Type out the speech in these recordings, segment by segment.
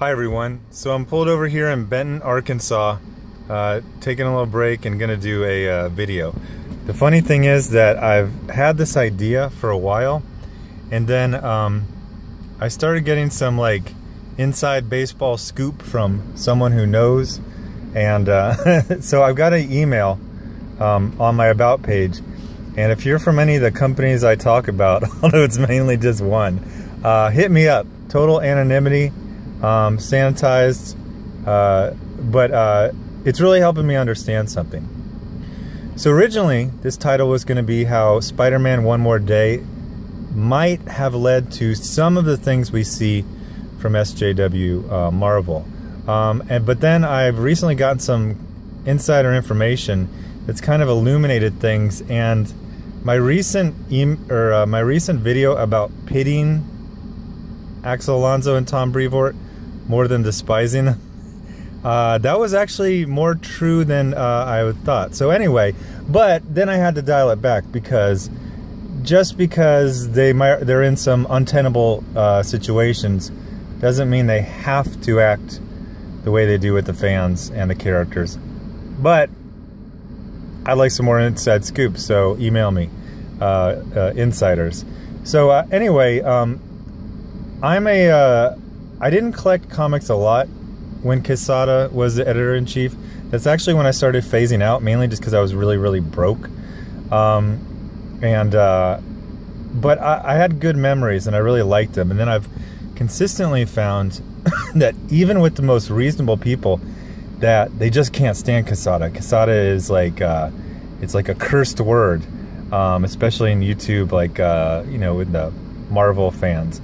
Hi everyone. So I'm pulled over here in Benton, Arkansas, taking a little break and gonna do a video. The funny thing is that I've had this idea for a while, and then I started getting some like inside baseball scoop from someone who knows, and so I've got an email on my about page, and if you're from any of the companies I talk about, although it's mainly just one, hit me up. Total anonymity. Sanitized, but it's really helping me understand something. So originally, this title was going to be how Spider-Man One More Day might have led to some of the things we see from SJW Marvel. But then I've recently gotten some insider information that's kind of illuminated things, and my recent video about pitying Axel Alonso and Tom Brevoort more than despising, that was actually more true than I thought. So anyway, but then I had to dial it back, because just because they're in some untenable situations doesn't mean they have to act the way they do with the fans and the characters. But I'd like some more inside scoops, so email me, insiders. So anyway, I didn't collect comics a lot when Quesada was the editor-in-chief. That's actually when I started phasing out, mainly just because I was really, really broke. But I had good memories, and I really liked them. And then I've consistently found that even with the most reasonable people, that they just can't stand Quesada. Quesada is like, it's like a cursed word, especially in YouTube, like, you know, with the Marvel fans.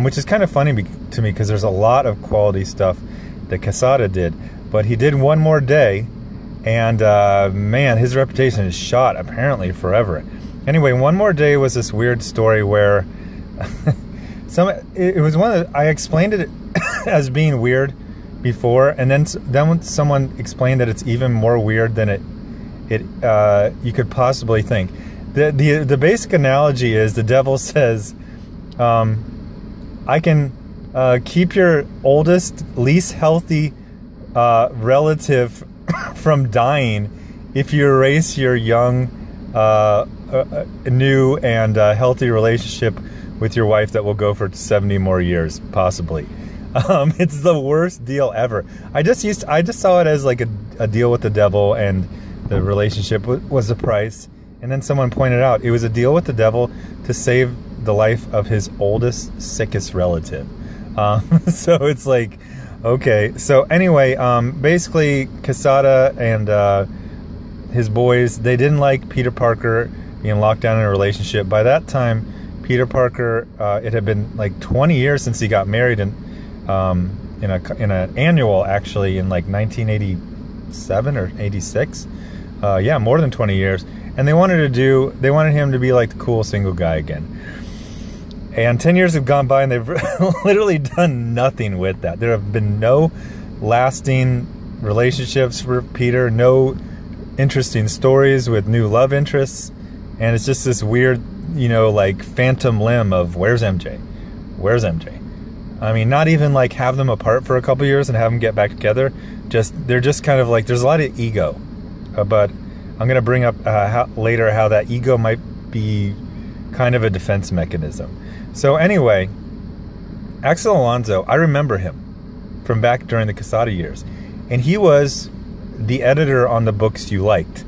Which is kind of funny to me, because there's a lot of quality stuff that Quesada did. But he did One More Day, and man, his reputation is shot apparently forever. Anyway, One More Day was this weird story where it was one of I explained it as being weird before, and then when someone explained that it's even more weird than you could possibly think. The basic analogy is the devil says, I can keep your oldest, least healthy relative from dying if you erase your young, new and healthy relationship with your wife that will go for 70 more years, possibly. It's the worst deal ever. I just saw it as like a deal with the devil, and the relationship was the price. And then someone pointed out it was a deal with the devil to save the life of his oldest, sickest relative. So it's like, okay. So anyway, basically Quesada and his boys, they didn't like Peter Parker being locked down in a relationship. By that time, Peter Parker, it had been like 20 years since he got married, in an annual, actually, in like 1987 or 86. Yeah, more than 20 years. And they wanted him to be like the cool single guy again. And 10 years have gone by, and they've literally done nothing with that. There have been no lasting relationships for Peter, no interesting stories with new love interests, and it's just this weird, you know, like phantom limb of where's MJ? Where's MJ? I mean, not even like have them apart for a couple years and have them get back together. They're just kind of like, there's a lot of ego, but I'm going to bring up later how that ego might be kind of a defense mechanism. So anyway, Axel Alonso, I remember him from back during the Quesada years, and he was the editor on the books you liked.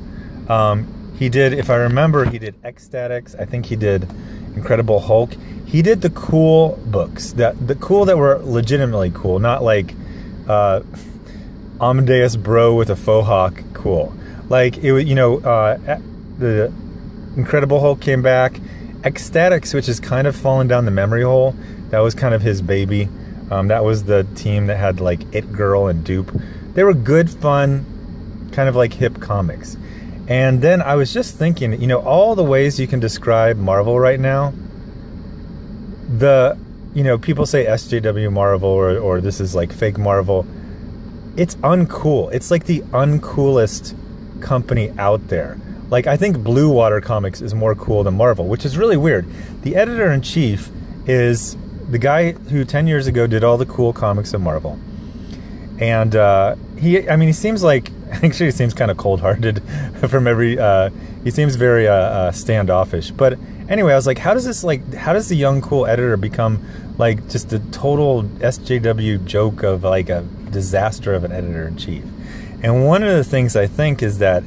He did, if I remember, he did Ecstatics. I think he did Incredible Hulk. He did the cool books, the cool that were legitimately cool, not like Amadeus Bro with a faux hawk cool. Like, it was, you know, the Incredible Hulk came back. Ecstatics, which is kind of fallen down the memory hole, that was kind of his baby. That was the team that had like It Girl and Dupe. They were good, fun, kind of like hip comics. And then I was just thinking, you know, all the ways you can describe Marvel right now, you know, people say SJW Marvel or this is like fake Marvel. It's uncool. It's like the uncoolest company out there. Like, I think Blue Water Comics is more cool than Marvel, which is really weird. The editor-in-chief is the guy who 10 years ago did all the cool comics of Marvel. And he seems like, actually he seems kind of cold-hearted from he seems very standoffish. But anyway, I was like, how does the young cool editor become like just a total SJW joke of like a disaster of an editor-in-chief? And one of the things I think is that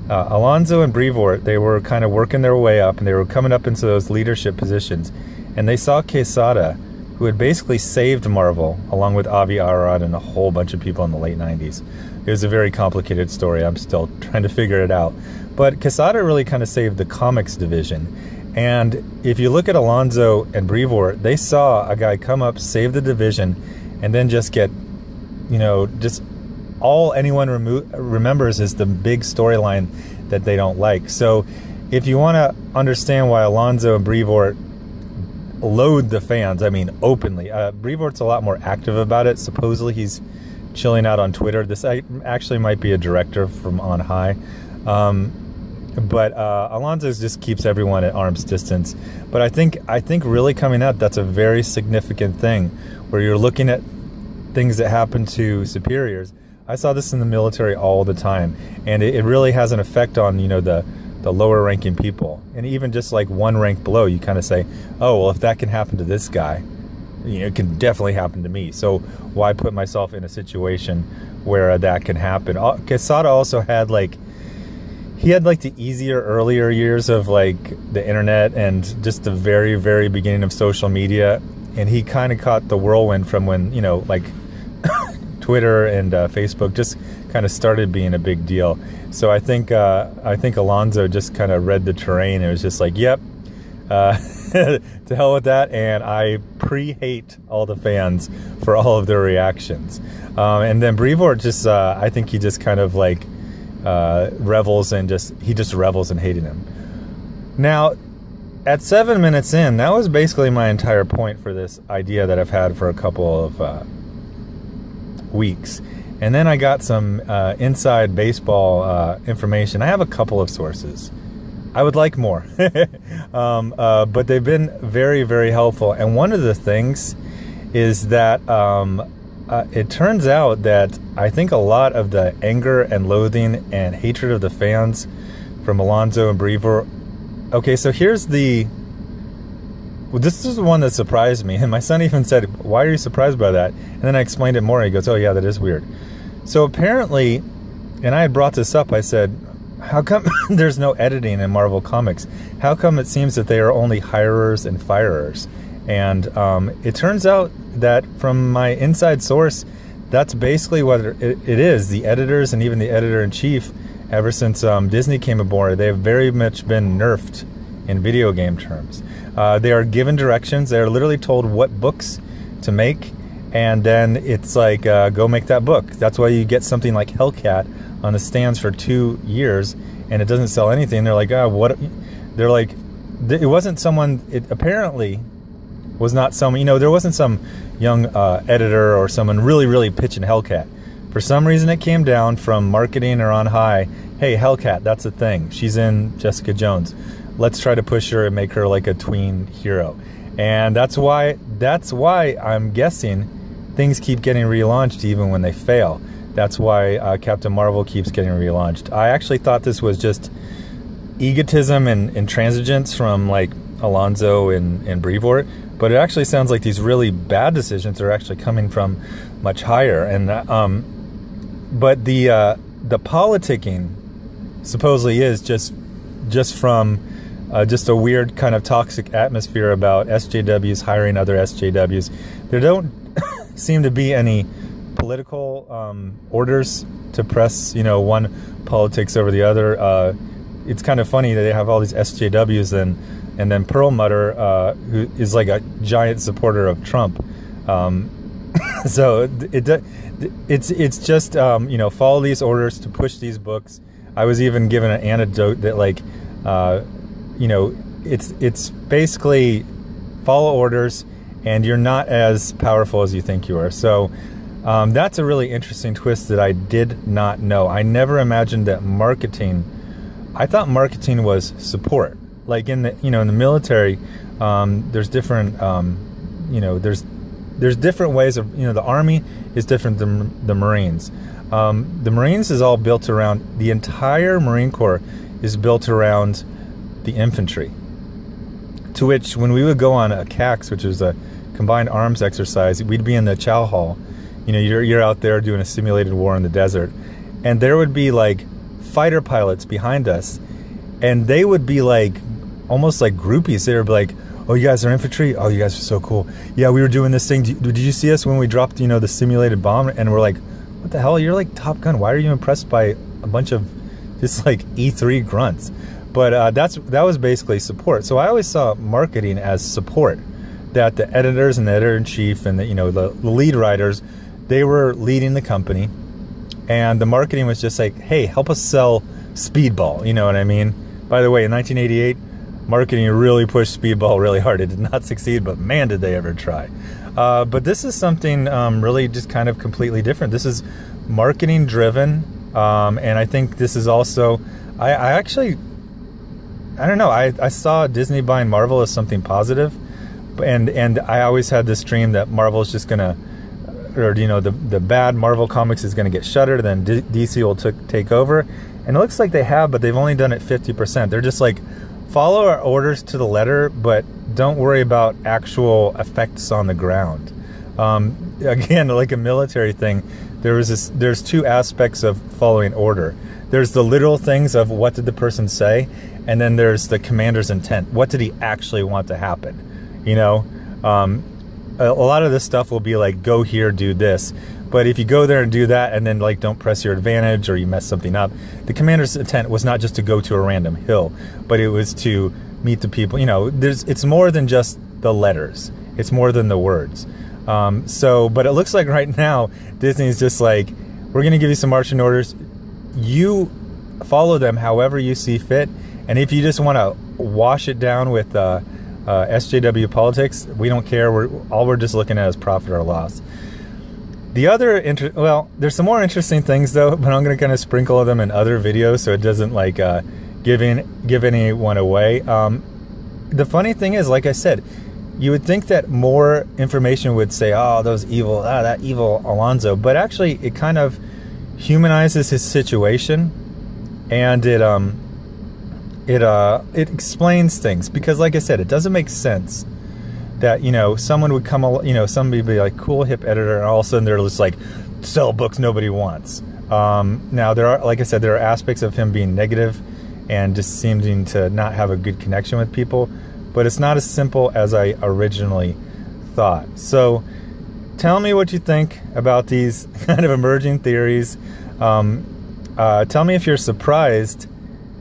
Alonso and Brevoort, they were kind of working their way up, and they were coming up into those leadership positions, and they saw Quesada, who had basically saved Marvel, along with Avi Arad and a whole bunch of people in the late 90s. It was a very complicated story. I'm still trying to figure it out. But Quesada really kind of saved the comics division. And if you look at Alonso and Brevoort, they saw a guy come up, save the division, and then just get, just all anyone remembers is the big storyline that they don't like. So if you want to understand why Alonso and Brevoort loathe the fans, I mean openly, Brevoort's a lot more active about it. Supposedly he's chilling out on Twitter. This actually might be a director from on high. But Alonso just keeps everyone at arm's distance. But I think really coming out, that's a very significant thing, where you're looking at things that happen to superiors. I saw this in the military all the time, and it really has an effect on, the lower ranking people. And even just like one rank below, you kind of say, oh, well, if that can happen to this guy, it can definitely happen to me. So why put myself in a situation where that can happen? Quesada also had he had the easier earlier years of the internet and just the very, very beginning of social media. And he kind of caught the whirlwind from when, Twitter and Facebook just kind of started being a big deal. So I think Alonso just kind of read the terrain. It was just like, yep, to hell with that. And I pre-hate all the fans for all of their reactions. And then Brevoort just, I think he just kind of revels and he just revels in hating him. Now, at 7 minutes in, that was basically my entire point for this idea that I've had for a couple of weeks. And then I got some inside baseball information. I have a couple of sources. I would like more. But they've been very, very helpful. And one of the things is that it turns out that I think a lot of the anger and loathing and hatred of the fans from Alonso and Brevoort. Okay, so here's this is the one that surprised me. And my son even said, why are you surprised by that? And then I explained it more. And he goes, oh, yeah, that is weird. So apparently, and I had brought this up, I said, how come there's no editing in Marvel Comics? How come it seems that they are only hirers and firers? And it turns out that from my inside source, that's basically what it is. The editors and even the editor-in-chief, ever since Disney came aboard, they've very much been nerfed in video game terms. They are given directions. They are literally told what books to make, and then it's like, go make that book. That's why you get something like Hellcat on the stands for 2 years, and it doesn't sell anything. They're like, what? They're like, it wasn't someone, it apparently was not someone, there wasn't some young editor or someone really, really pitching Hellcat. For some reason, it came down from marketing or on high. Hey, Hellcat, that's a thing. She's in Jessica Jones. Let's try to push her and make her like a tween hero. And that's why I'm guessing things keep getting relaunched even when they fail. That's why Captain Marvel keeps getting relaunched. I actually thought this was just egotism and intransigence from Alonso and Brevoort, but it actually sounds like these really bad decisions are actually coming from much higher. And but the politicking supposedly is just from just a weird kind of toxic atmosphere about SJWs hiring other SJWs. There don't seem to be any political orders to press, one politics over the other. It's kind of funny that they have all these SJWs and then Perlmutter, who is like a giant supporter of Trump. So it's just follow these orders to push these books. I was even given an anecdote that it's basically follow orders, and you're not as powerful as you think you are. So that's a really interesting twist that I did not know. I never imagined that marketing. I thought marketing was support. Like in the in the military, there's different there's different ways of, the Army is different than the Marines. The Marines is all built around, the entire Marine Corps is built around the infantry. To which, when we would go on a CAX, which is a combined arms exercise, we'd be in the chow hall. You're out there doing a simulated war in the desert, and there would be like fighter pilots behind us, and they would be like almost like groupies. They would be like, "Oh, you guys are infantry? Oh, you guys are so cool. Yeah, we were doing this thing. Did you see us when we dropped, the simulated bomb?" And we're like, "What the hell? You're like Top Gun. Why are you impressed by a bunch of just like E3 grunts?" But that was basically support. So I always saw marketing as support. That the editors and the editor-in-chief and the lead writers, they were leading the company, and the marketing was just like, "Hey, help us sell Speedball." You know what I mean? By the way, in 1988, marketing really pushed Speedball really hard. It did not succeed, but man, did they ever try. But this is something really just kind of completely different. This is marketing driven, and I think this is also, I don't know, I saw Disney buying Marvel as something positive, and I always had this dream that Marvel is just gonna, or the bad Marvel comics is gonna get shuttered, and then DC will take over, and it looks like they have, but they've only done it 50%. They're just like, follow our orders to the letter, but don't worry about actual effects on the ground. Again, like a military thing, there's two aspects of following order. There's the literal things of what did the person say, and then there's the commander's intent. What did he actually want to happen? A lot of this stuff will be like, go here, do this. But if you go there and do that, and then like don't press your advantage or you mess something up, the commander's intent was not just to go to a random hill, but it was to meet the people. It's more than just the letters. It's more than the words. But it looks like right now Disney's just like, we're going to give you some marching orders. You follow them however you see fit, and if you just want to wash it down with SJW politics, we don't care. All we're just looking at is profit or loss. The other there's some more interesting things though, but I'm going to kind of sprinkle them in other videos so it doesn't like give anyone away. The funny thing is, like I said, you would think that more information would say, "Oh, that evil Alonzo," but actually it kind of humanizes his situation, and it explains things, because like I said, it doesn't make sense that someone would come, somebody would be like cool hip editor, and all of a sudden they're just like, sell books nobody wants. Now there are, like I said, there are aspects of him being negative and just seeming to not have a good connection with people, but it's not as simple as I originally thought. So tell me what you think about these kind of emerging theories. Tell me if you're surprised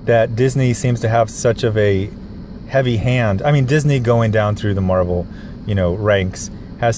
that Disney seems to have such of a heavy hand. I mean, Disney going down through the Marvel, ranks has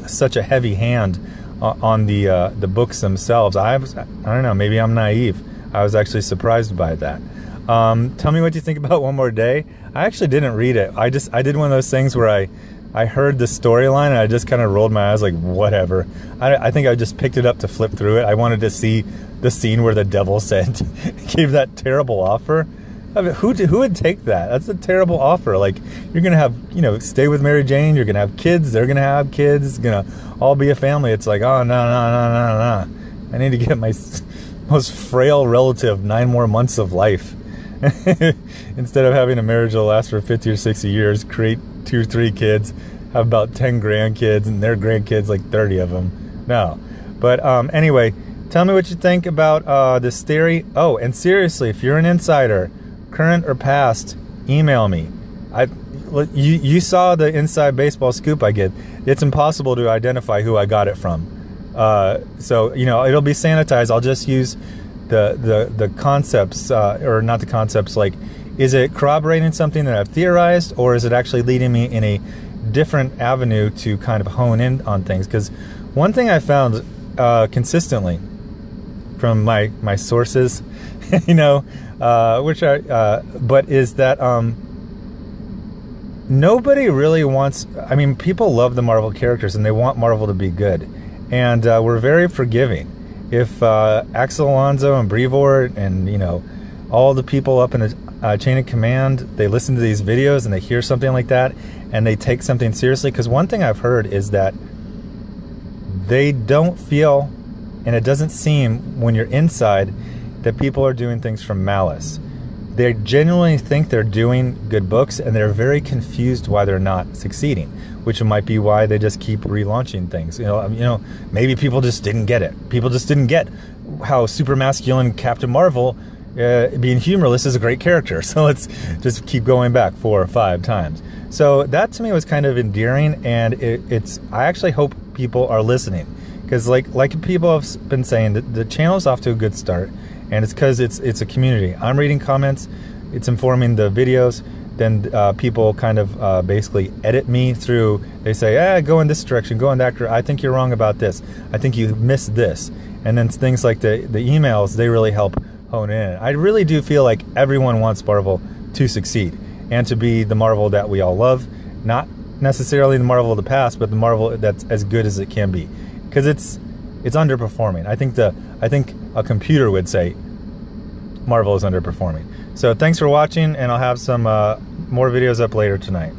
such a heavy hand on the books themselves. I don't know, maybe I'm naive. I was actually surprised by that. Tell me what you think about One More Day. I actually didn't read it. I did one of those things where I heard the storyline and I just kind of rolled my eyes like, whatever. I think I just picked it up to flip through it. I wanted to see the scene where the devil said, gave that terrible offer. I mean, who would take that? That's a terrible offer. Like, you're going to have, stay with Mary Jane. You're going to have kids. They're going to have kids. It's going to all be a family. It's like, oh, no. I need to get my most frail relative 9 more months of life. Instead of having a marriage that'll last for 50 or 60 years, create 2 or 3 kids, have about 10 grandkids, and their grandkids, like 30 of them. No. But anyway, tell me what you think about this theory. Oh, and seriously, if you're an insider, current or past, email me. You saw the inside baseball scoop I get. It's impossible to identify who I got it from. So, it'll be sanitized. I'll just use the concepts, or not the concepts, like, is it corroborating something that I've theorized, or is it actually leading me in a different avenue to kind of hone in on things? Because one thing I found consistently from my sources, but is that nobody really wants, I mean, people love the Marvel characters and they want Marvel to be good, and we're very forgiving. If Axel Alonso and Brevoort and all the people up in the, chain of command, they listen to these videos and they hear something like that and they take something seriously. Because one thing I've heard is that they don't feel, and it doesn't seem when you're inside, that people are doing things from malice. They genuinely think they're doing good books, and they're very confused why they're not succeeding, which might be why they just keep relaunching things. You know, maybe people just didn't get it. People just didn't get how super masculine Captain Marvel, being humorless, is a great character. So let's just keep going back 4 or 5 times. So that to me was kind of endearing, and I actually hope people are listening, because like people have been saying, that the channel's off to a good start. And it's because it's a community. I'm reading comments, it's informing the videos, then people kind of basically edit me through. They say, go in this direction, go in that direction. I think you're wrong about this. I think you missed this. And then things like the emails, they really help hone in. I really do feel like everyone wants Marvel to succeed and to be the Marvel that we all love. Not necessarily the Marvel of the past, but the Marvel that's as good as it can be. Because it's underperforming. I think a computer would say Marvel is underperforming. So thanks for watching, and I'll have some more videos up later tonight.